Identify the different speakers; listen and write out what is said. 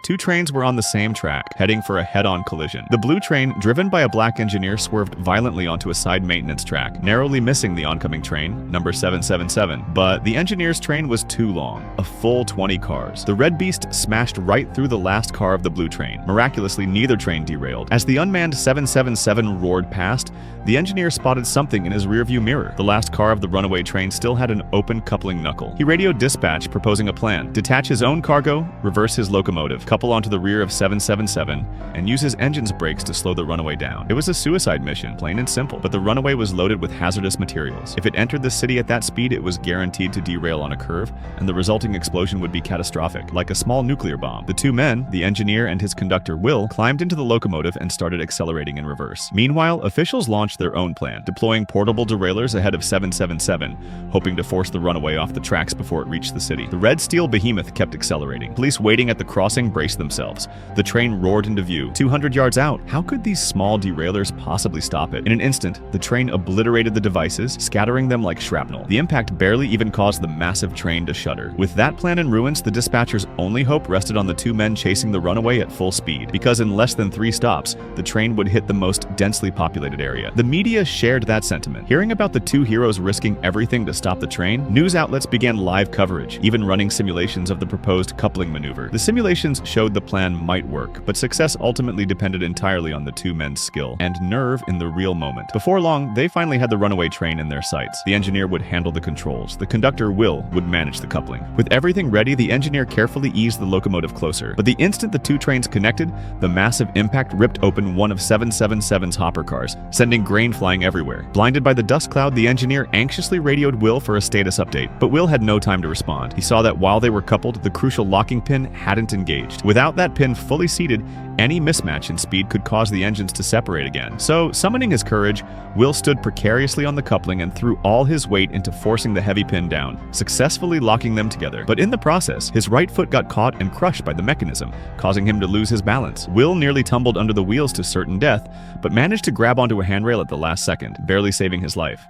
Speaker 1: Two trains were on the same track, heading for a head-on collision. The blue train, driven by a black engineer, swerved violently onto a side maintenance track, narrowly missing the oncoming train, number 777. But the engineer's train was too long, a full 20 cars. The red beast smashed right through the last car of the blue train. Miraculously, neither train derailed. As the unmanned 777 roared past, the engineer spotted something in his rearview mirror. The last car of the runaway train still had an open coupling knuckle. He radioed dispatch, proposing a plan: detach his own cargo, reverse his locomotive, couple onto the rear of 777, and use his engine's brakes to slow the runaway down. It was a suicide mission, plain and simple, but the runaway was loaded with hazardous materials. If it entered the city at that speed, it was guaranteed to derail on a curve, and the resulting explosion would be catastrophic, like a small nuclear bomb. The two men, the engineer and his conductor Will, climbed into the locomotive and started accelerating in reverse. Meanwhile, officials launched their own plan, deploying portable derailleurs ahead of 777, hoping to force the runaway off the tracks before it reached the city. The red steel behemoth kept accelerating. Police waiting at the crossing braced themselves. The train roared into view, 200 yards out. How could these small derailleurs possibly stop it? In an instant, the train obliterated the devices, scattering them like shrapnel. The impact barely even caused the massive train to shudder. With that plan in ruins, the dispatcher's only hope rested on the two men chasing the runaway at full speed, because in less than 3 stops, the train would hit the most densely populated area. The media shared that sentiment. Hearing about the two heroes risking everything to stop the train, news outlets began live coverage, even running simulations of the proposed coupling maneuver. The simulations showed the plan might work, but success ultimately depended entirely on the two men's skill and nerve in the real moment. Before long, they finally had the runaway train in their sights. The engineer would handle the controls. The conductor, Will, would manage the coupling. With everything ready, the engineer carefully eased the locomotive closer. But the instant the two trains connected, the massive impact ripped open one of 777's hopper cars, sending grain flying everywhere. Blinded by the dust cloud, the engineer anxiously radioed Will for a status update. But Will had no time to respond. He saw that while they were coupled, the crucial locking pin hadn't engaged. Without that pin fully seated, any mismatch in speed could cause the engines to separate again. So, summoning his courage, Will stood precariously on the coupling and threw all his weight into forcing the heavy pin down, successfully locking them together. But in the process, his right foot got caught and crushed by the mechanism, causing him to lose his balance. Will nearly tumbled under the wheels to certain death, but managed to grab onto a handrail at the last second, barely saving his life.